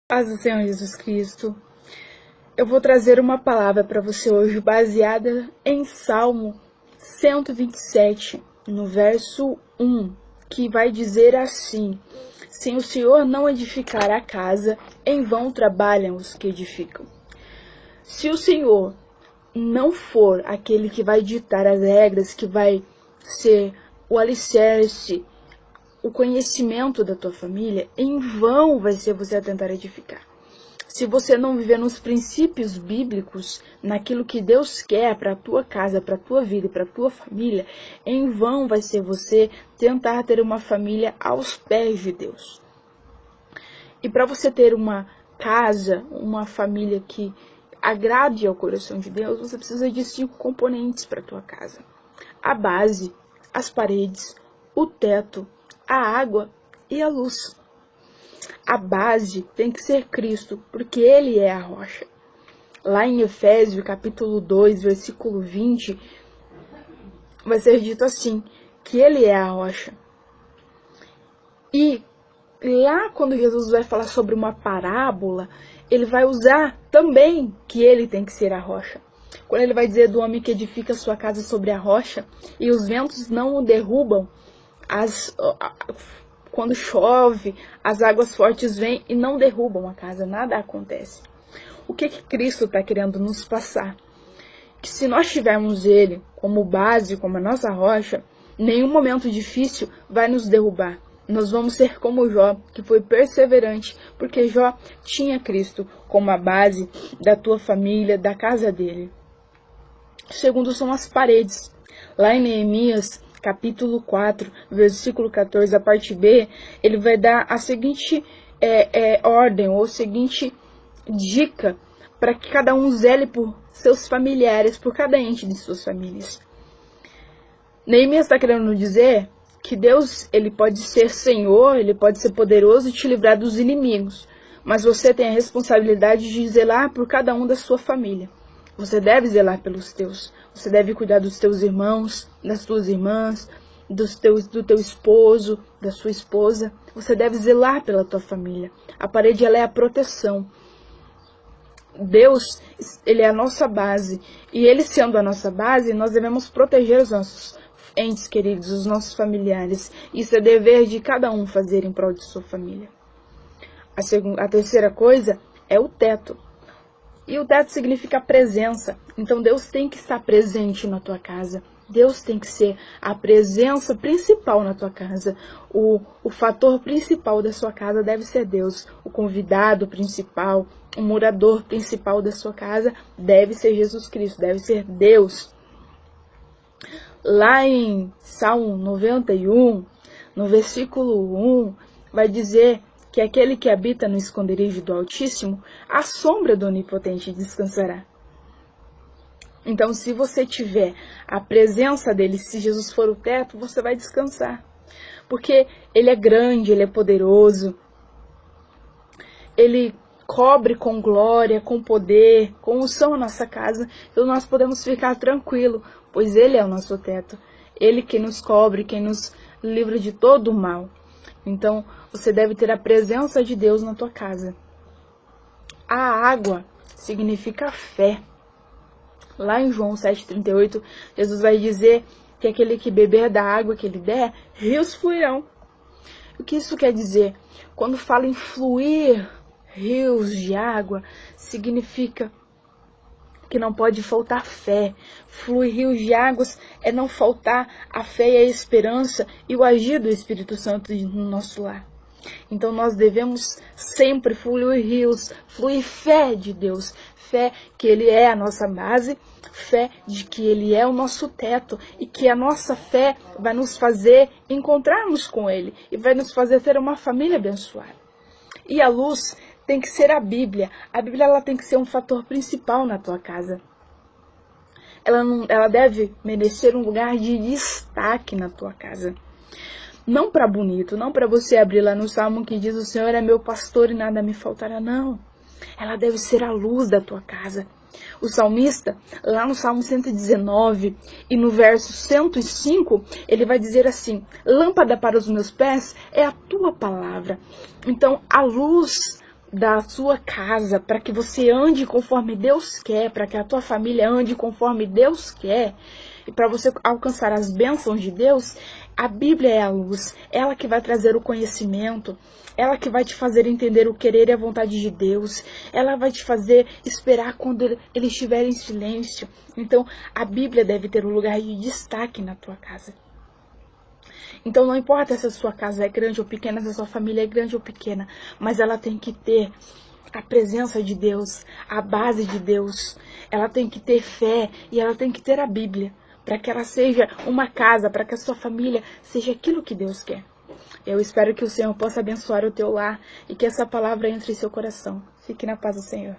Paz do Senhor Jesus Cristo. Eu vou trazer uma palavra para você hoje baseada em Salmo 127, no verso 1, que vai dizer assim: se o Senhor não edificar a casa, em vão trabalham os que edificam. Se o Senhor não for aquele que vai ditar as regras, que vai ser o alicerce, o conhecimento da tua família, em vão vai ser você a tentar edificar. Se você não viver nos princípios bíblicos, naquilo que Deus quer para a tua casa, para a tua vida e para a tua família, em vão vai ser você tentar ter uma família aos pés de Deus. E para você ter uma casa, uma família que agrade ao coração de Deus, você precisa de 5 componentes para a tua casa: a base, as paredes, o teto, a água e a luz. A base tem que ser Cristo, porque Ele é a rocha. Lá em Efésios, capítulo 2, versículo 20, vai ser dito assim, que Ele é a rocha. E lá quando Jesus vai falar sobre uma parábola, Ele vai usar também que Ele tem que ser a rocha. Quando Ele vai dizer do homem que edifica sua casa sobre a rocha, e os ventos não o derrubam, quando chove, as águas fortes vêm e não derrubam a casa, nada acontece. O que Cristo está querendo nos passar? Que se nós tivermos Ele como base, como a nossa rocha, nenhum momento difícil vai nos derrubar. Nós vamos ser como Jó, que foi perseverante, porque Jó tinha Cristo como a base da tua família, da casa dele. O segundo são as paredes. Lá em Neemias, capítulo 4, versículo 14, a parte B, ele vai dar a seguinte ordem, ou a seguinte dica, para que cada um zele por seus familiares, por cada ente de suas famílias. Neemias está querendo dizer que Deus, ele pode ser Senhor, ele pode ser poderoso e te livrar dos inimigos, mas você tem a responsabilidade de zelar por cada um da sua família. Você deve zelar pelos teus. Você deve cuidar dos teus irmãos, das tuas irmãs, do teu esposo, da sua esposa. Você deve zelar pela tua família. A parede, ela é a proteção. Deus, ele é a nossa base. E ele sendo a nossa base, nós devemos proteger os nossos entes queridos, os nossos familiares. Isso é dever de cada um fazer em prol de sua família. A terceira coisa é o teto. E o teto significa presença. Então Deus tem que estar presente na tua casa. Deus tem que ser a presença principal na tua casa. O fator principal da sua casa deve ser Deus. O convidado principal, o morador principal da sua casa deve ser Jesus Cristo, deve ser Deus. Lá em Salmo 91, no versículo 1, vai dizer que aquele que habita no esconderijo do Altíssimo, à sombra do Onipotente descansará. Então, se você tiver a presença dele, se Jesus for o teto, você vai descansar. Porque ele é grande, ele é poderoso, ele cobre com glória, com poder, com unção a nossa casa. Então, nós podemos ficar tranquilos, pois ele é o nosso teto. Ele que nos cobre, quem nos livra de todo o mal. Então, você deve ter a presença de Deus na tua casa. A água significa fé. Lá em João 7,38, Jesus vai dizer que aquele que beber da água que ele der, rios fluirão. O que isso quer dizer? Quando fala em fluir rios de água, significa que não pode faltar fé. Fluir rios de águas é não faltar a fé e a esperança e o agir do Espírito Santo no nosso lar. Então nós devemos sempre fluir rios, fluir fé de Deus, fé que Ele é a nossa base, fé de que Ele é o nosso teto e que a nossa fé vai nos fazer encontrarmos com Ele e vai nos fazer ter uma família abençoada. E a luz tem que ser a Bíblia. A Bíblia, ela tem que ser um fator principal na tua casa. Ela deve merecer um lugar de destaque na tua casa. Não para bonito, não para você abrir lá no Salmo que diz: o Senhor é meu pastor e nada me faltará, não. Ela deve ser a luz da tua casa. O salmista, lá no Salmo 119 e no verso 105, ele vai dizer assim: lâmpada para os meus pés é a tua palavra. Então, a luz da sua casa, para que você ande conforme Deus quer, para que a tua família ande conforme Deus quer, e para você alcançar as bênçãos de Deus, a Bíblia é a luz, ela que vai trazer o conhecimento, ela que vai te fazer entender o querer e a vontade de Deus, ela vai te fazer esperar quando ele estiver em silêncio. Então, a Bíblia deve ter um lugar de destaque na tua casa. Então não importa se a sua casa é grande ou pequena, se a sua família é grande ou pequena, mas ela tem que ter a presença de Deus, a base de Deus. Ela tem que ter fé e ela tem que ter a Bíblia, para que ela seja uma casa, para que a sua família seja aquilo que Deus quer. Eu espero que o Senhor possa abençoar o teu lar e que essa palavra entre em seu coração. Fique na paz do Senhor.